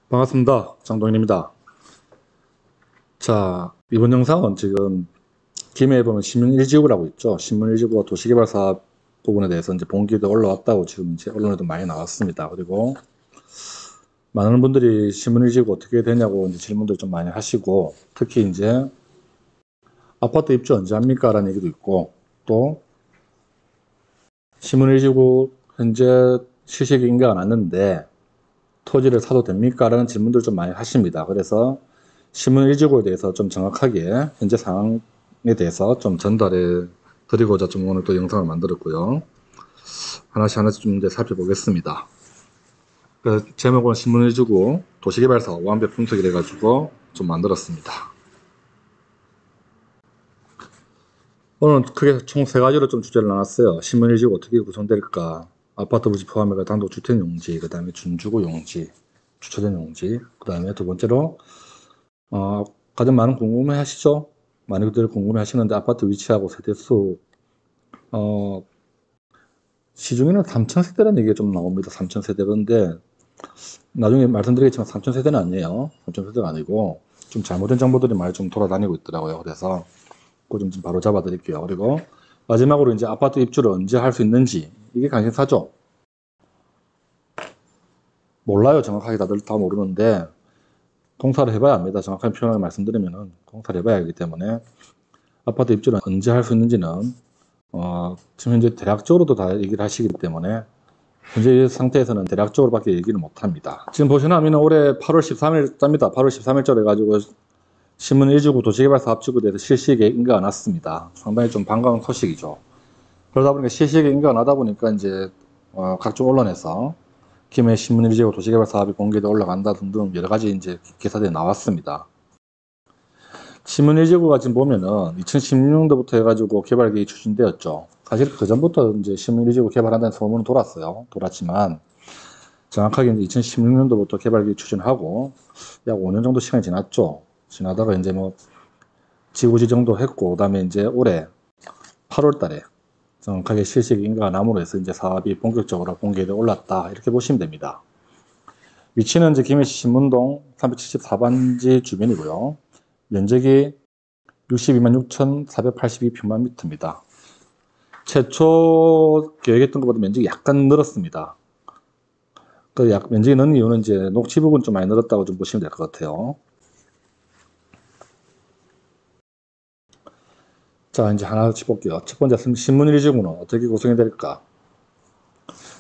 반갑습니다. 장동인입니다. 자, 이번 영상은 지금 김해에 보면 신문 1지구라고 있죠. 신문 1지구가 도시개발 사업 부분에 대해서 이제 본기도 올라왔다고 지금 이제 언론에도 많이 나왔습니다. 그리고 많은 분들이 신문 1지구 어떻게 되냐고 이제 질문들 좀 많이 하시고, 특히 이제 아파트 입주 언제 합니까? 라는 얘기도 있고, 또 신문 1지구 현재 실시기 인가가 났는데 토지를 사도 됩니까? 라는 질문들 좀 많이 하십니다. 그래서 신문 1지구에 대해서 좀 정확하게 현재 상황에 대해서 좀 전달해 드리고자 좀 오늘 또 영상을 만들었고요. 하나씩 좀 이제 살펴보겠습니다. 그 제목은 신문 1지구 도시개발 사업 완벽 분석이래 가지고 좀 만들었습니다. 오늘 크게 총 세 가지로 좀 주제를 나눴어요. 신문 1지구 어떻게 구성될까? 아파트 부지 포함해서 단독주택 용지, 그 다음에 준주거 용지, 주차장 용지, 그 다음에 두 번째로 가장 많은 궁금해 하시죠? 많이들 궁금해 하시는데 아파트 위치하고 세대수, 시중에는 3,000세대라는 얘기가 좀 나옵니다. 3,000세대인데, 나중에 말씀드리겠지만 3,000세대는 아니에요. 3,000세대가 아니고, 좀 잘못된 정보들이 많이 좀 돌아다니고 있더라고요. 그래서, 그거 좀 바로 잡아 드릴게요. 그리고, 마지막으로 이제 아파트 입주를 언제 할 수 있는지, 이게 관심사죠? 몰라요. 정확하게 다들 다 모르는데, 공사를 해봐야 합니다. 정확하게 표현을 말씀드리면은, 공사를 해봐야 하기 때문에, 아파트 입주를 언제 할 수 있는지는 지금 현재 대략적으로도 다 얘기를 하시기 때문에 현재 상태에서는 대략적으로밖에 얘기를 못합니다. 지금 보시면 올해 8월 13일자입니다. 8월 13일자로 해가지고 신문 1지구 도시개발 사업지구에 대해서 실시계획 인가가 났습니다. 상당히 좀 반가운 소식이죠. 그러다 보니까 실시계획 인가가 나다 보니까 이제 각종 언론에서 김해 신문 1지구 도시개발 사업이 공개돼 올라간다 등등 여러 가지 이제 기사들이 나왔습니다. 신문 1지구가 지금 보면은 2016년도부터 해가지고 개발 계획이 추진되었죠. 사실 그 전부터 이제 신문 1지구 개발한다는 소문은 돌았지만 정확하게 이제 2016년도부터 개발 계획 추진하고 약 5년 정도 시간이 지났죠. 지나다가 이제 뭐 지구 지정도 했고, 그다음에 이제 올해 8월 달에 정확하게 실시 인가가 남으로 해서 이제 사업이 본격적으로 공개돼 올랐다. 이렇게 보시면 됩니다. 위치는 이제 김해시 신문동 374번지 주변이고요. 면적이 62만 6,482평방미터입니다. 최초 계획했던 것보다 면적이 약간 늘었습니다. 그 면적이 는 이유는 이제 녹지 부분 좀 많이 늘었다고 좀 보시면 될 것 같아요. 자, 이제 하나씩 볼게요. 첫 번째, 신문 1지구는 어떻게 구성이 될까?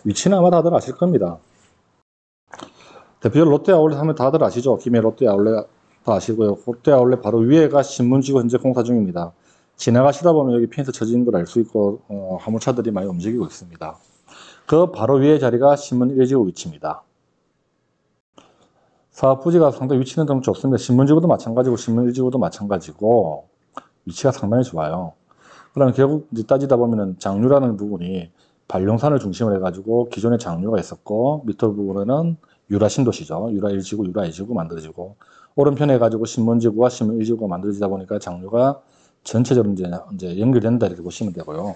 위치는 아마 다들 아실 겁니다. 대표적으로 롯데 아울렛 하면 다들 아시죠? 김해 롯데 아울렛 다 아시고요. 롯데 아울렛 바로 위에가 신문지구 현재 공사 중입니다. 지나가시다 보면 여기 펜스 쳐진 걸 알 수 있고 화물차들이 많이 움직이고 있습니다. 그 바로 위에 자리가 신문 1지구 위치입니다. 사업 부지가 상당히 위치는 좀 좋습니다. 신문지구도 마찬가지고 신문 1지구도 마찬가지고 위치가 상당히 좋아요. 그러면 결국 이제 따지다 보면은 장류라는 부분이 반룡산을 중심으로 해가지고 기존에 장류가 있었고 밑에 부분에는 유라 신도시죠. 유라 1지구, 유라 2지구 만들어지고 오른편에 해가지고 신문지구와 신문 1지구가 만들어지다 보니까 장류가 전체적으로 이제 연결된다 이렇게 보시면 되고요.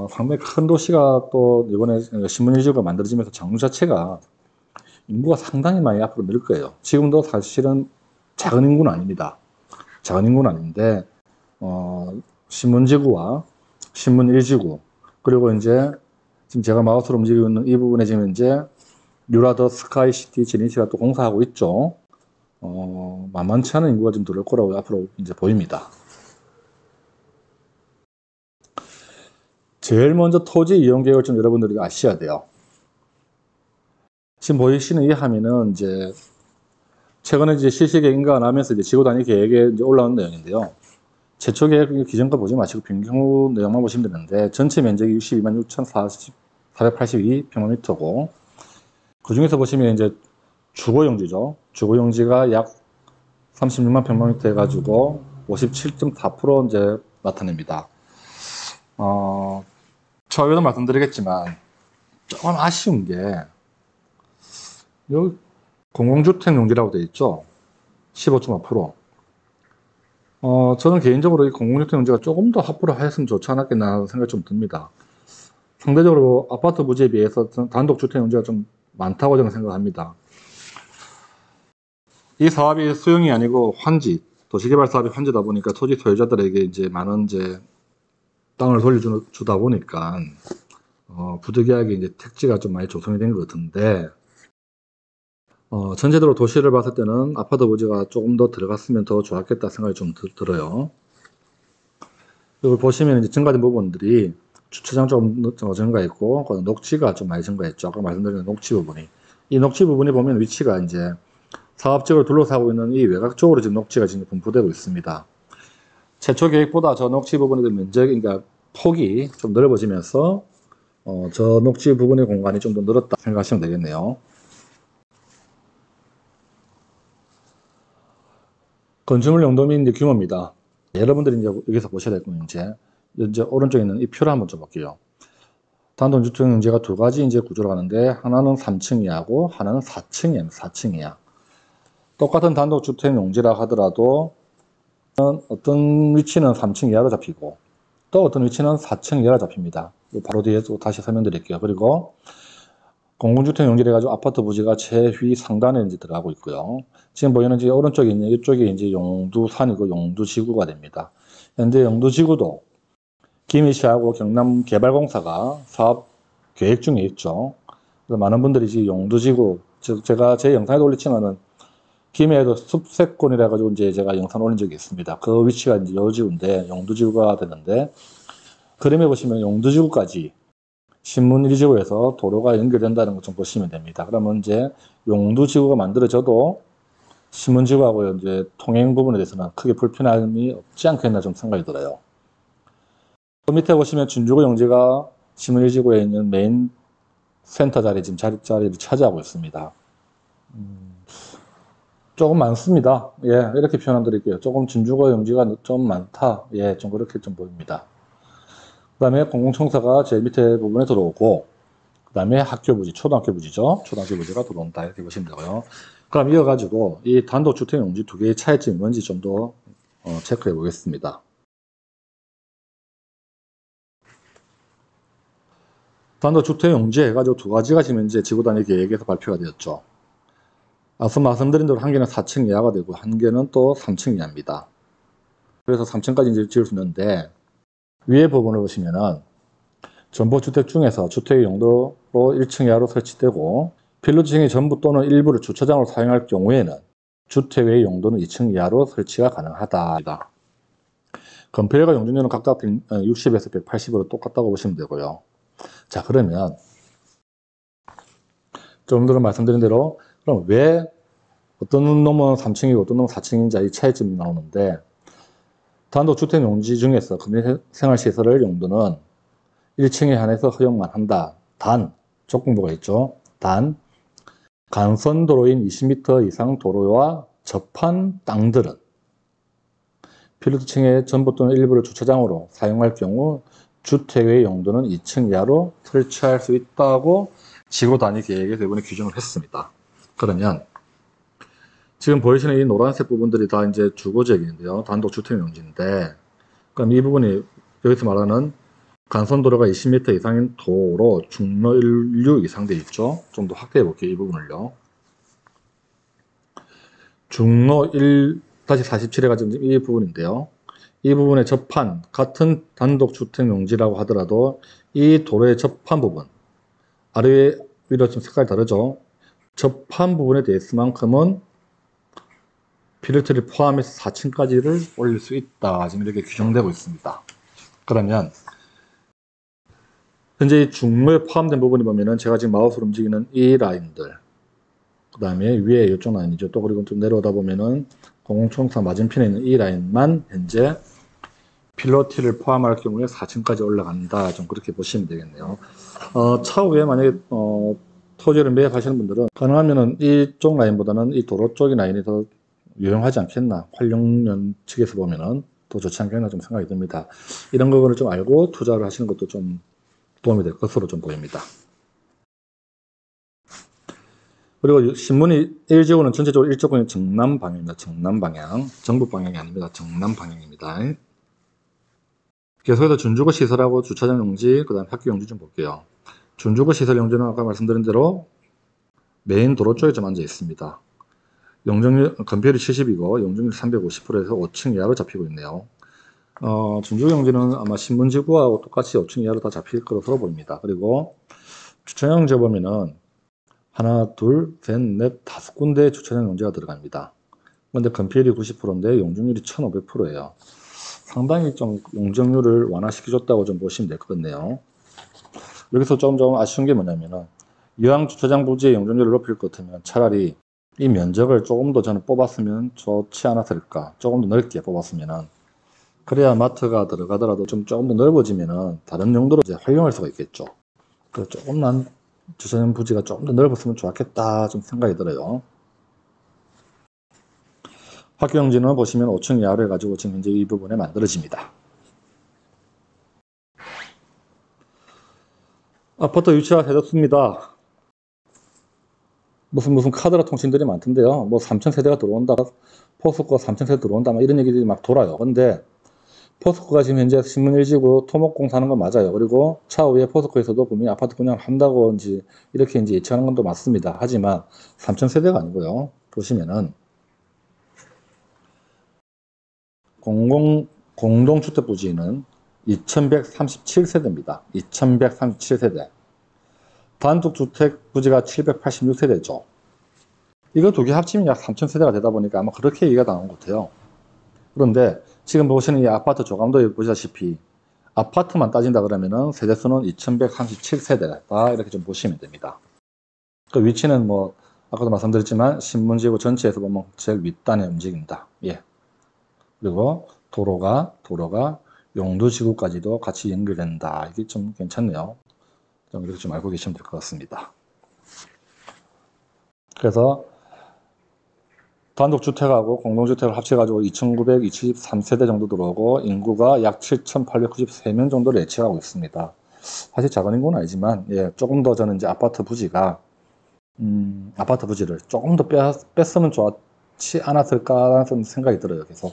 상당히 큰 도시가 또 이번에 신문 1지구가 만들어지면서 장류 자체가 인구가 상당히 많이 앞으로 늘 거예요. 지금도 사실은 작은 인구는 아닙니다. 작은 인구는 아닌데 신문지구와 신문 1지구 그리고 이제 지금 제가 마우스로 움직이고 있는 이 부분에 지금 이제 뉴라더 스카이시티 제니시가 또 공사하고 있죠. 만만치 않은 인구가 좀 들어올 거라고 앞으로 이제 보입니다. 제일 먼저 토지 이용 계획을 좀 여러분들이 아셔야 돼요. 지금 보이시는 이 화면은 이제 최근에 이제 실시계획 인가가 나면서 이제 지구 단위 계획에 이제 올라온 내용인데요. 최초 계획 기존 거 보지 마시고 변경 내용만 보시면 되는데 전체 면적이 62만 6,482평방미터고 그 중에서 보시면 이제 주거용지죠. 주거용지가 약 36만 평방미터 해가지고 57.4% 이제 나타냅니다. 처음에도 말씀드리겠지만 조금 아쉬운 게 여기 공공주택 용지라고 되어 있죠. 15.5%. 저는 개인적으로 이 공공주택 용지가 조금 더 확보를 했으면 좋지 않았겠나 하는 생각이 좀 듭니다. 상대적으로 아파트 부지에 비해서 단독주택 용지가 좀 많다고 저는 생각합니다. 이 사업이 수용이 아니고 환지, 도시개발 사업이 환지다 보니까 토지 소유자들에게 이제 많은 이제 땅을 돌려주다 보니까 부득이하게 이제 택지가 좀 많이 조성이 된 것 같은데, 전체적으로 도시를 봤을 때는 아파트 부지가 조금 더 들어갔으면 더 좋았겠다 생각이 좀 들어요. 여기 보시면 이제 증가된 부분들이 주차장 조금 증가했고, 녹지가 좀 많이 증가했죠. 아까 말씀드린 녹지 부분이. 이 녹지 부분이 보면 위치가 이제 사업지역을 둘러싸고 있는 이 외곽 쪽으로 지금 녹지가 지금 분포되고 있습니다. 최초 계획보다 저 녹지 부분의 면적, 그러니까 폭이 좀 넓어지면서 저 녹지 부분의 공간이 좀 더 늘었다 생각하시면 되겠네요. 건축물 용도 및 이제 규모입니다. 여러분들이 이제 여기서 보셔야 될 건 이제 오른쪽에 있는 이 표를 한번 줘볼게요. 단독주택 용지가 두 가지 이제 구조로 가는데, 하나는 3층 이하고 하나는 4층 이하. 똑같은 단독주택 용지라 하더라도 어떤 위치는 3층 이하로 잡히고 또 어떤 위치는 4층 이하로 잡힙니다. 바로 뒤에 또 다시 설명드릴게요. 그리고 공공주택 용지를 해가지고 아파트 부지가 최위 상단에 이제 들어가고 있고요. 지금 보이는 이제 오른쪽에 있는 이쪽이 이제 용두산이고 용두지구가 됩니다. 현재 용두지구도 김해시하고 경남개발공사가 사업 계획 중에 있죠. 그래서 많은 분들이 이제 용두지구, 제가 제 영상에도 올렸지만은 김해에도 숲세권이라 가지고 이제 제가 영상 올린 적이 있습니다. 그 위치가 이제 여지구인데 용두지구가 되는데, 그림에 보시면 용두지구까지 신문 1지구에서 도로가 연결된다는 것 좀 보시면 됩니다. 그러면 이제 용두지구가 만들어져도 신문지구하고 이제 통행 부분에 대해서는 크게 불편함이 없지 않겠나 좀 생각이 들어요. 그 밑에 보시면 준주구 용지가 신문 1지구에 있는 메인 센터 자리 지금 자리를 차지하고 있습니다. 조금 많습니다. 예, 이렇게 표현 드릴게요. 조금 준주거 용지가 좀 많다. 예, 좀 그렇게 좀 보입니다. 그 다음에 공공청사가 제일 밑에 부분에 들어오고, 그 다음에 학교 부지, 초등학교 부지죠. 초등학교 부지가 들어온다. 이렇게 보시면 되고요. 그럼 이어가지고 이 단독주택 용지 두 개의 차이점이 뭔지 좀 더 체크해 보겠습니다. 단독주택 용지 해가지고 두 가지가 지금 이제 지구단위 계획에서 발표가 되었죠. 앞서 말씀드린 대로 한 개는 4층 이하가 되고 한 개는 또 3층 이하입니다. 그래서 3층까지 이제 지을 수 있는데, 위에 부분을 보시면은 전부 주택 중에서 주택의 용도로 1층 이하로 설치되고, 필요지층의 전부 또는 일부를 주차장으로 사용할 경우에는 주택의 용도는 2층 이하로 설치가 가능하다. 건폐율과 용적률은 각각 160에서 180으로 똑같다고 보시면 되고요. 자, 그러면 좀 전에 말씀드린 대로 그럼 왜 어떤 놈은 3층이고 어떤 놈은 4층인지 이 차이점이 나오는데, 단독주택 용지 중에서 금융생활시설의 용도는 1층에 한해서 허용만 한다. 단, 조건부가 있죠. 단, 간선도로인 20m 이상 도로와 접한 땅들은 필요층의 전부 또는 일부를 주차장으로 사용할 경우 주택의 용도는 2층 이하로 설치할 수 있다고 지구 단위 계획에서 이번에 규정을 했습니다. 그러면 지금 보이시는 이 노란색 부분들이 다 이제 주거지역인데요. 단독주택 용지인데, 그럼 이 부분이 여기서 말하는 간선도로가 20m 이상인 도로 중로 1류 이상 돼 있죠. 좀 더 확대해 볼게요. 이 부분을요. 중로 1-47에 가지고 이 부분인데요. 이 부분에 접한 같은 단독주택 용지라고 하더라도 이 도로의 접한 부분, 아래 위로 좀 색깔이 다르죠. 접한 부분에 대해서만큼은 필요트를 포함해서 4층까지를 올릴 수 있다. 지금 이렇게 규정되고 있습니다. 그러면 현재 이 중로에 포함된 부분이 보면은 제가 지금 마우스로 움직이는 이 라인들, 그 다음에 위에 이쪽 라인이죠. 또 그리고 좀 내려오다 보면은 공공청사 맞은편에 있는 이 라인만 현재 필로티를 포함할 경우에 4층까지 올라간다. 좀 그렇게 보시면 되겠네요. 차후에 만약에 토지를 매입하시는 분들은 가능하면은 이쪽 라인보다는 이 도로 쪽의 라인이 더 유용하지 않겠나. 활용연 측에서 보면은 더 좋지 않겠나 좀 생각이 듭니다. 이런 부분을 좀 알고 투자를 하시는 것도 좀 도움이 될 것으로 좀 보입니다. 그리고 신문이 1지구는 전체적으로 일조권이 정남 방향입니다. 정남 방향. 정북 방향이 아닙니다. 정남 방향입니다. 계속해서 준주거 시설하고 주차장 용지, 그 다음 학교 용지 좀 볼게요. 준주거 시설 용지는 아까 말씀드린 대로 메인 도로 쪽에 좀 앉아 있습니다. 건폐율이 70이고 용적률 350%에서 5층 이하로 잡히고 있네요. 준주경지는 아마 신문지구하고 똑같이 5층 이하로 다 잡힐 것으로 보입니다. 그리고 주차장 재보면은 하나, 둘, 셋, 넷, 5군데 주차장 용지가 들어갑니다. 근데 건폐율이 90%인데 용적률이 1500%예요. 상당히 좀 용적률을 완화시켜줬다고 좀 보시면 될 것 같네요. 여기서 좀 아쉬운 게 뭐냐면은 이왕 주차장 부지의 용적률을 높일 것 같으면 차라리 이 면적을 조금 더 저는 뽑았으면 좋지 않았을까. 조금 더 넓게 뽑았으면은 그래야 마트가 들어가더라도 조금 더 넓어지면은 다른 용도로 이제 활용할 수가 있겠죠. 그 조금만 주차장 부지가 조금 더 넓었으면 좋았겠다 좀 생각이 들어요. 학교용지는 보시면 5층 이하로 해가지고 지금 현재 이 부분에 만들어집니다. 아파트 위치가 해졌습니다. 무슨 카드라 통신들이 많던데요. 뭐 3,000세대가 들어온다, 포스코가 3,000세대 들어온다, 막 이런 얘기들이 막 돌아요. 근데 포스코가 지금 현재 신문 일지구 토목공사 하는 건 맞아요. 그리고 차후에 포스코에서도 분명히 아파트 분양을 한다고 이렇게 예측하는 건 또 맞습니다. 하지만 3,000세대가 아니고요. 보시면은 공동주택 부지는 2,137세대입니다. 2,137세대. 단독주택 부지가 786세대죠. 이거 두 개 합치면 약 3,000세대가 되다 보니까 아마 그렇게 얘기가 나온 것 같아요. 그런데 지금 보시는 이 아파트 조감도에 보시다시피 아파트만 따진다 그러면은 세대수는 2,137세대다 이렇게 좀 보시면 됩니다. 그 위치는 뭐 아까도 말씀드렸지만 신문지구 전체에서 보면 제일 윗단에 움직입니다. 예. 그리고 도로가 용두지구까지도 같이 연결된다. 이게 좀 괜찮네요. 좀 이렇게 좀 알고 계시면 될 것 같습니다. 그래서 단독주택하고 공동주택을 합쳐가지고 2,923세대 정도 들어오고 인구가 약 7,893명 정도를 예측하고 있습니다. 사실 작은 인구는 아니지만 예, 조금 더 저는 이제 아파트 부지를 조금 더 뺐으면 좋지 않았을까라는 생각이 들어요. 그래서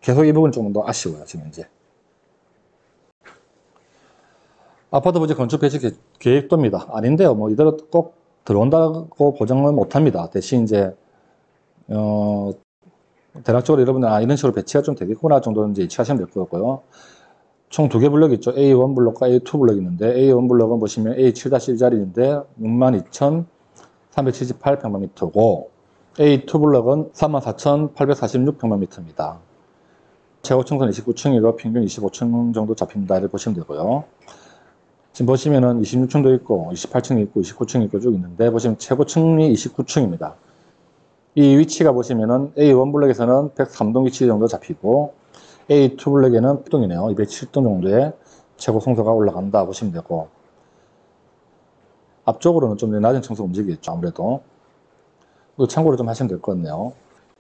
계속 이 부분이 조금 더 아쉬워요. 지금 현재 아파트 부지 건축 배치 계획도입니다. 아닌데요. 뭐 이대로 꼭 들어온다고 보장은 못합니다. 대신 이제 대략적으로 여러분들 이런 식으로 배치가 좀 되겠구나 정도는 이제 예측하시면 될 것 같고요. 총 두 개 블럭 있죠. A1 블럭과 A2 블럭 있는데 A1 블럭은 보시면 A7-1자리인데 62,378평방미터고 A2 블럭은 34,846평방미터입니다. 최고 층수는 29층이고 평균 25층 정도 잡힙니다. 이렇게 보시면 되고요. 지금 보시면은 26층도 있고 28층이 있고 29층이 있고 쭉 있는데 보시면 최고층이 29층입니다. 이 위치가 보시면은 A1 블럭에서는 103동 위치 정도 잡히고 A2 블럭에는 100동이네요. 207동 정도의 최고 성소가 올라간다 보시면 되고 앞쪽으로는 좀 낮은 층수가 움직이겠죠. 아무래도 참고로 좀 하시면 될 것 같네요.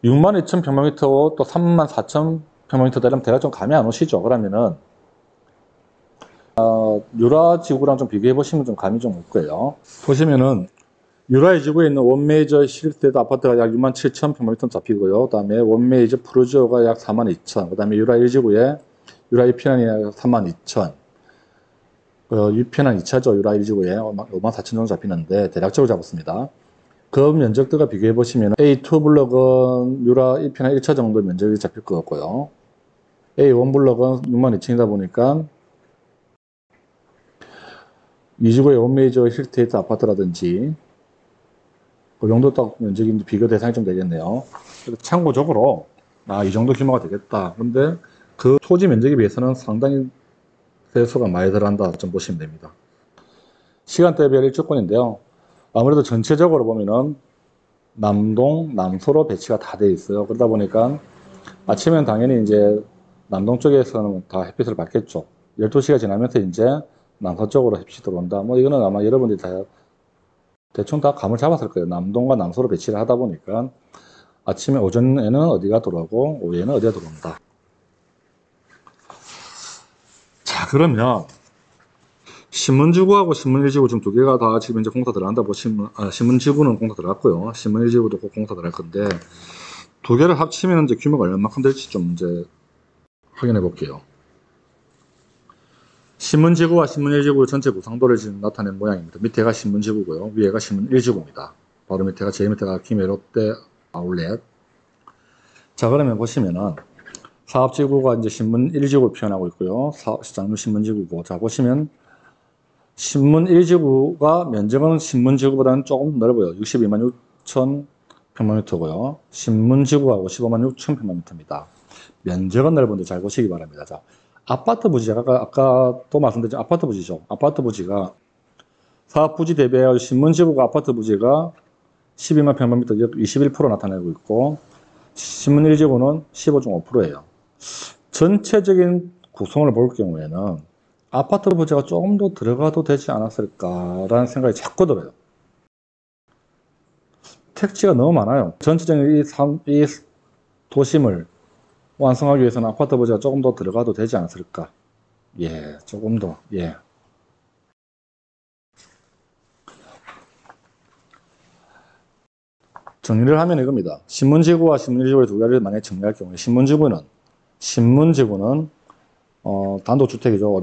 62,000평방미터고 또 34,000평방미터 되려면 대략 좀 감이 안 오시죠. 그러면은 유라 지구랑 좀 비교해 보시면 좀 감이 좀 올 거예요. 보시면은 유라의 지구에 있는 원메이저 실세대 아파트가 약 67,000평방미터 잡히고요. 그 다음에 원메이저 프루지오가 약 42,000, 그 다음에 유라 1지구에 유라 1편안이 약 32,000, 유편안 2차죠. 유라 1지구에 54,000 정도 잡히는데 대략적으로 잡았습니다. 그 면적들과 비교해 보시면 A2 블럭은 유라 1편안 1차 정도 면적이 잡힐 것 같고요. A1 블럭은 62,000이다 보니까 이 지구의 원메이저 힐스테이트 아파트라든지 그 정도 딱 면적인지 비교 대상이 좀 되겠네요. 그래서 참고적으로 이 정도 규모가 되겠다. 근데 그 토지 면적에 비해서는 상당히 세수가 많이 들어간다 좀 보시면 됩니다. 시간대별 일주권인데요. 아무래도 전체적으로 보면은 남동, 남서로 배치가 다 되어 있어요. 그러다 보니까 아침엔 당연히 이제 남동 쪽에서는 다 햇빛을 받겠죠. 12시가 지나면서 이제 남서쪽으로 햇빛이 들어온다. 뭐 이거는 아마 여러분들이 대충 다 감을 잡았을 거예요. 남동과 남서로 배치를 하다 보니까 아침에 오전에는 어디가 들어오고 오후에는 어디가 들어온다. 자, 그러면 신문지구하고 신문일지구 지금 두 개가 다 지금 이제 공사 들어간다 보시면 신문지구는 공사 들어갔고요. 신문일지구도 꼭 공사 들어갈 건데 두 개를 합치면 이제 규모가 얼마만큼 될지 좀 이제 확인해 볼게요. 신문지구와 신문일지구 전체 구상도를 지금 나타낸 모양입니다. 밑에가 신문지구고요. 위에가 신문일지구입니다. 바로 밑에가 제일 밑에가 김해롯데 아울렛. 자, 그러면 보시면은 사업지구가 이제 신문 1지구를 표현하고 있고요. 장류 신문지구고. 자, 보시면 신문 1지구가 면적은 신문지구보다는 조금 넓어요. 62만 6천 평방미터고요. 신문지구가 55만 6천 평방미터입니다. 면적은 넓은데 잘 보시기 바랍니다. 자, 아파트 부지, 아까 또 말씀드린 아파트 부지죠. 아파트 부지가 사업 부지 대비하여 신문지구가 아파트 부지가 12만 평방미터 21% 나타내고 있고, 신문 1지구는 15.5%예요. 전체적인 구성을 볼 경우에는 아파트 부지가 조금 더 들어가도 되지 않았을까라는 생각이 자꾸 들어요. 택지가 너무 많아요. 전체적인 이 도심을 완성하기 위해서는 아파트 부지가 조금 더 들어가도 되지 않았을까. 예, 조금 더, 예. 정리를 하면 이겁니다. 신문지구와 신문지구의 두 개를 만약에 정리할 경우에 신문지구는 단독주택이죠.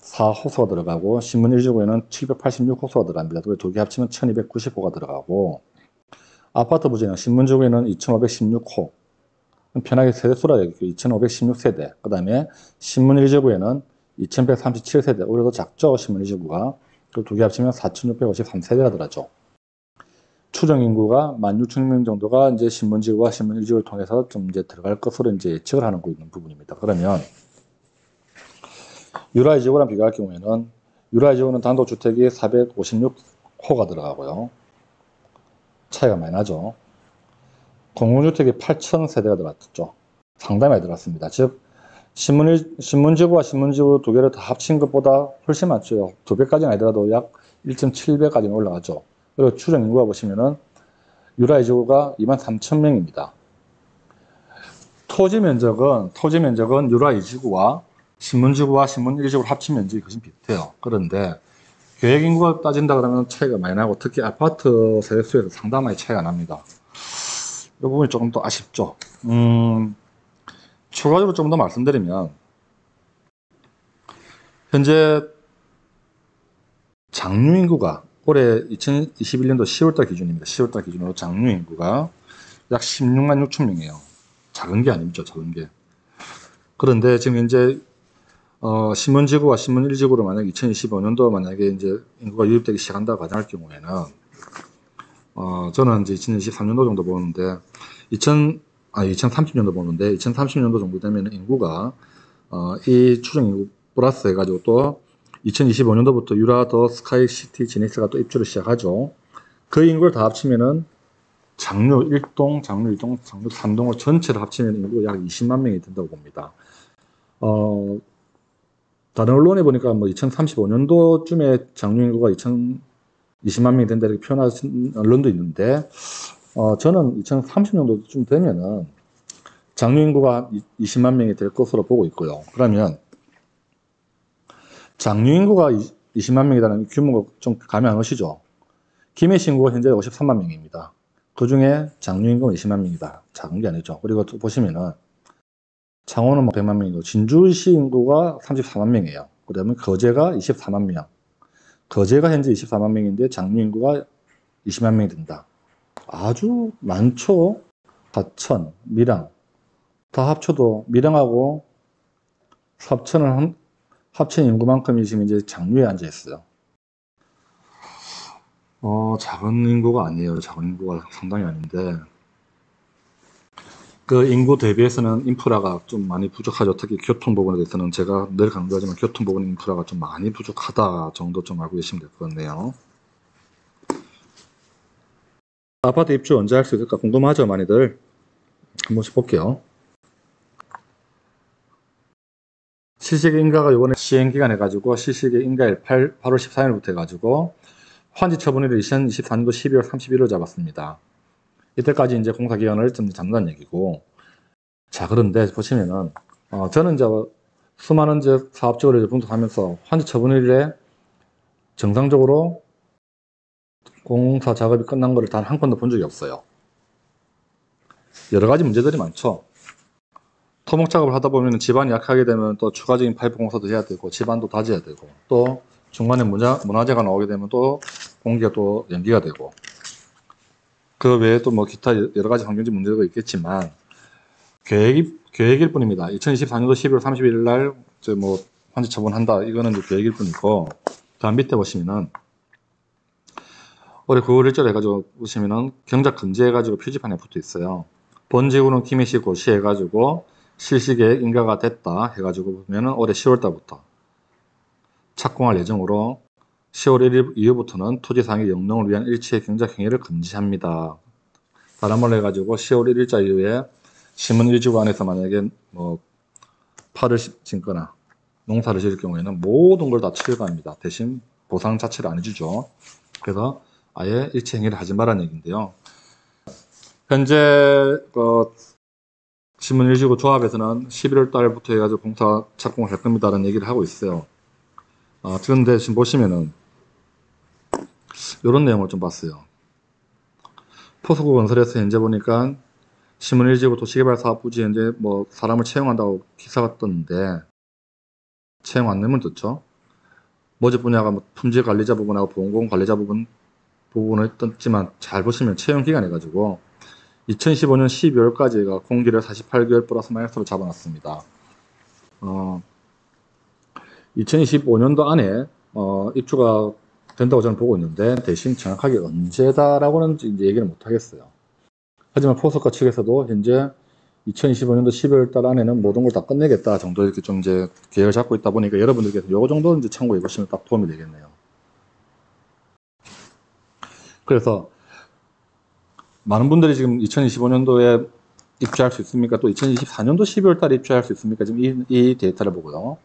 504호소가 들어가고, 신문 1지구에는 786호소가 들어갑니다. 두 개 합치면 1290호가 들어가고, 아파트 부지는 신문지구에는 2516호, 편하게 세대수라 되겠고 2516세대, 그 다음에 신문 1지구에는 2137세대, 오히려 더 작죠. 신문 1지구가. 두 개 합치면 4653세대가 들어가죠. 추정 인구가 16,000명 정도가 이제 신문지구와 신문 1지구를 통해서 좀 이제 들어갈 것으로 이제 예측을 하는 부분입니다. 그러면 유라이 지구랑 비교할 경우에는 유라이 지구는 단독주택이 456호가 들어가고요. 차이가 많이 나죠. 공공주택이 8,000세대가 들어갔죠. 상당히 많이 들어갔습니다. 즉 신문지구와 신문지구 두 개를 다 합친 것보다 훨씬 많죠. 2배까지는 아니더라도 약 1.7배까지는 올라가죠. 그리고 추정 인구가 보시면은 유라이 지구가 23,000명입니다. 토지 면적은 유라이 지구와 신문지구와 신문 1지구를 합친 면적이 거의 비슷해요. 그런데 계획 인구가 따진다 그러면 차이가 많이 나고, 특히 아파트 세대수에서 상당히 차이가 납니다. 이 부분이 조금 더 아쉽죠. 추가적으로 좀 더 말씀드리면, 현재 장류 인구가 올해 2021년도 10월달 기준입니다. 10월달 기준으로 장류 인구가 약 16만 6천 명이에요. 작은 게 아니죠, 작은 게. 그런데 지금 현재 신문지구와 신문 1지구로 만약 2025년도 만약에 이제 인구가 유입되기 시작한다고 가정할 경우에는, 저는 이제 2023년도 정도 보는데, 2030년도 보는데, 2030년도 정도 되면 인구가, 이 추정 인구 플러스 해가지고 또 2025년도부터 유라 더 스카이시티 지닉스가 또 입주를 시작하죠. 그 인구를 다 합치면은 장류 1동, 장류 2동, 장류 3동을 전체를 합치면 인구가 약 20만 명이 된다고 봅니다. 다른 언론에 보니까 뭐 2035년도쯤에 장류 인구가 20만 명이 된다 이렇게 표현하는 언론도 있는데, 저는 2030년도쯤 되면은 장류 인구가 20만 명이 될 것으로 보고 있고요. 그러면 장류 인구가 20만 명이라는 규모가 좀 감이 안 오시죠? 김해시 인구가 현재 53만 명입니다. 그 중에 장류 인구는 20만 명이다. 작은 게 아니죠. 그리고 또 보시면은 창원은 뭐 100만 명이고, 진주시 인구가 34만 명이에요. 그 다음에 거제가 24만 명. 거제가 현재 24만 명인데 장류 인구가 20만 명이 된다. 아주 많죠. 사천, 밀양 다 합쳐도 밀양하고 합천 인구만큼이 지금 이제 장류에 앉아 있어요. 작은 인구가 아니에요. 작은 인구가 상당히 아닌데, 그 인구 대비해서는 인프라가 좀 많이 부족하죠. 특히 교통 부분에 대해서는 제가 늘 강조하지만 교통 부분 인프라가 좀 많이 부족하다 정도 좀 알고 계시면 될 것 같네요. 아파트 입주 언제 할 수 있을까 궁금하죠, 많이들. 한 번씩 볼게요. 실시계 인가가 이번에 시행기간 해가지고 실시계 인가일 8월 14일부터 해가지고 환지 처분일을 2024년도 12월 31일로 잡았습니다. 이때까지 이제 공사 기간을 좀 잡는 얘기고, 자, 그런데 보시면은 저는 이제 수많은 이제 사업적으로 분석하면서 환지 처분일에 정상적으로 공사 작업이 끝난 거를 단 한 건도 본 적이 없어요. 여러 가지 문제들이 많죠. 토목 작업을 하다 보면 집안이 약하게 되면 또 추가적인 파이프 공사도 해야 되고, 집안도 다져야 되고, 또 중간에 문화재가 나오게 되면 또 공기가 또 연기가 되고, 그 외에 또 뭐 기타 여러 가지 환경적 문제가 있겠지만 계획일 뿐입니다. 2024년도 12월 31일 날 뭐 환지 처분한다. 이거는 이제 계획일 뿐이고, 다음 밑에 보시면은 올해 9월 1절 해가지고 보시면은 경작 금지해가지고 표지판에 붙어 있어요. 본지구는 김해시 고시 해가지고 실시계획 인가가 됐다 해가지고 보면은 올해 10월 달부터 착공할 예정으로 10월 1일 이후부터는 토지상의 영농을 위한 일체의 경작 행위를 금지합니다. 다른 말로 해가지고 10월 1일자 이후에 신문 일지구 안에서 만약에 뭐 파를 심거나 농사를 지을 경우에는 모든 걸 다 철거합니다. 대신 보상 자체를 안 해주죠. 그래서 아예 일체 행위를 하지 말라는 얘기인데요. 현재 신문 일지구 조합에서는 11월 달부터 해가지고 공사 착공을 할 겁니다라는 얘기를 하고 있어요. 그런데 지금 보시면은 이런 내용을 좀 봤어요. 포스코 건설에서 현재 보니까 신문 일지구 도시개발 사업 부지 현재 뭐 사람을 채용한다고 기사가 떴는데 채용 안내문 떴죠. 모집 분야가 뭐 품질 관리자 부분하고 보건공 관리자 부분을 떴지만 잘 보시면 채용 기간 해가지고 2015년 12월까지가 공기를 48개월 플러스 마이너스로 잡아놨습니다. 2025년도 안에 입주가 된다고 저는 보고 있는데 대신 정확하게 언제다라고는 이제 얘기를 못 하겠어요. 하지만 포스코 측에서도 현재 2025년도 12월 달 안에는 모든 걸 다 끝내겠다 정도 이렇게 좀 이제 계획을 잡고 있다 보니까 여러분들께서 요거 정도 이제 참고해 보시면 딱 도움이 되겠네요. 그래서 많은 분들이 지금 2025년도에 입주할 수 있습니까? 또 2024년도 12월 달에 입주할 수 있습니까? 지금 이 데이터를 보고요.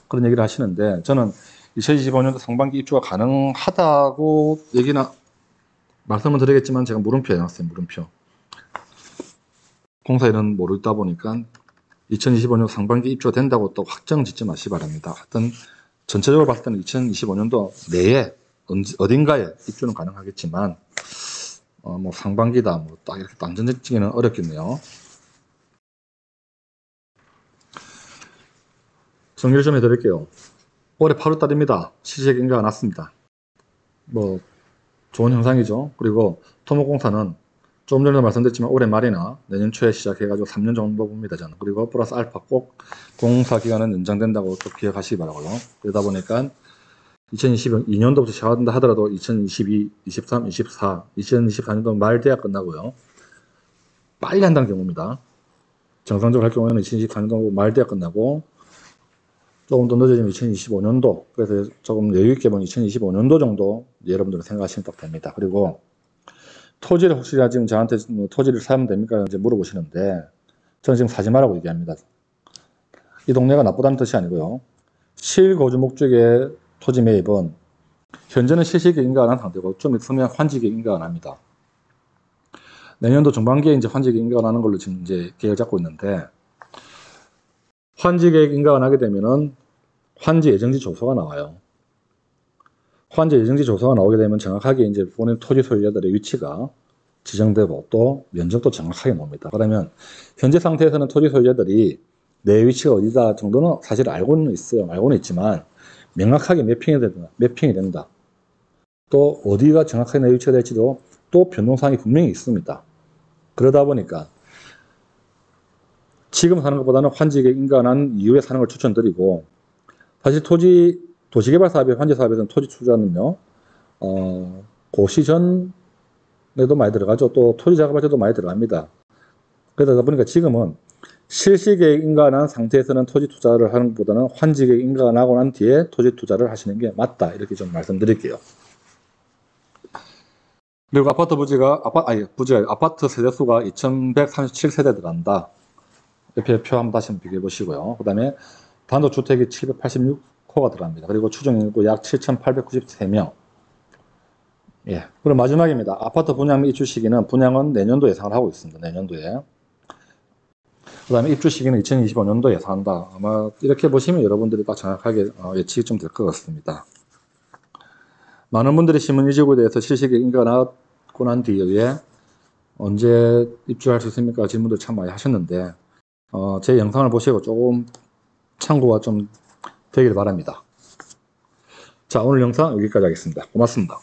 그런 얘기를 하시는데 저는 2025년도 상반기 입주가 가능하다고 말씀을 드리겠지만 제가 물음표 해놨어요. 물음표. 공사일은 모르다 보니까 2025년 상반기 입주가 된다고 또 확정 짓지 마시기 바랍니다. 하여튼 전체적으로 봤을 때는 2025년도 내에 어딘가에 입주는 가능하겠지만 뭐 상반기다 뭐 딱 이렇게 완전 짓기는 어렵겠네요. 정리를 좀 해드릴게요. 올해 8월 달입니다. 시시하게 인가가 났습니다. 뭐 좋은 현상이죠. 그리고 토목공사는 좀 전에도 말씀드렸지만 올해 말이나 내년 초에 시작해가지고 3년 정도 봅니다. 저는. 그리고 플러스 알파 꼭 공사 기간은 연장된다고 또 기억하시기 바라고요. 그러다 보니까 2022년도부터 시작한다 하더라도 2022, 23, 24, 2024년도 말 돼야 끝나고요. 빨리 한다는 경우입니다. 정상적으로 할 경우에는 2024년도 말 돼야 끝나고 조금 더 늦어지면 2025년도, 그래서 조금 여유있게 보면 2025년도 정도 여러분들은 생각하시면 딱 됩니다. 그리고 토지를 혹시 지금 저한테 뭐 토지를 사면 됩니까? 이제 물어보시는데 저는 지금 사지 말라고 얘기합니다. 이 동네가 나쁘다는 뜻이 아니고요. 실거주 목적의 토지 매입은 현재는 실시계획 인가가 난 상태고 좀 있으면 환지계획 인가가 납니다. 내년도 중반기에 이제 환지계획 인가가 나는 걸로 지금 이제 계획을 잡고 있는데 환지계획 인가가 나게 되면은 환지 예정지 조서가 나와요. 환지 예정지 조서가 나오게 되면 정확하게 이제 본인 토지 소유자들의 위치가 지정되고 또 면적도 정확하게 나옵니다. 그러면 현재 상태에서는 토지 소유자들이 내 위치가 어디다 정도는 사실 알고는 있어요. 알고는 있지만 명확하게 몇 평이 된다. 또 어디가 정확하게 내 위치가 될지도 또 변동사항이 분명히 있습니다. 그러다 보니까 지금 사는 것보다는 환지계획 인가가 난 이후에 사는 걸 추천드리고, 사실 도시개발 사업의 환지 사업에서는 토지 투자는요, 고시 전에도 많이 들어가죠. 또 토지 작업할 때도 많이 들어갑니다. 그러다 보니까 지금은 실시계획 인가가 난 상태에서는 토지 투자를 하는 것보다는 환지계획 인가가 나고 난 뒤에 토지 투자를 하시는 게 맞다. 이렇게 좀 말씀드릴게요. 그리고 아파트 세대수가 2137세대 들어간다. 옆에 표 한번 다시 비교해 보시고요. 그 다음에 단독주택이 786호가 들어갑니다. 그리고 추정인구 약 7,893명. 예. 그리고 마지막입니다. 아파트 분양 및 입주 시기는 분양은 내년도 예상을 하고 있습니다. 내년도에. 그 다음에 입주 시기는 2025년도 예상한다. 아마 이렇게 보시면 여러분들이 딱 정확하게 예측이 좀 될 것 같습니다. 많은 분들이 신문 일지구에 대해서 실시계 인가가 나고 난 뒤에 언제 입주할 수 있습니까? 질문들 참 많이 하셨는데 제 영상을 보시고 조금 참고가 좀 되길 바랍니다. 자, 오늘 영상 여기까지 하겠습니다. 고맙습니다.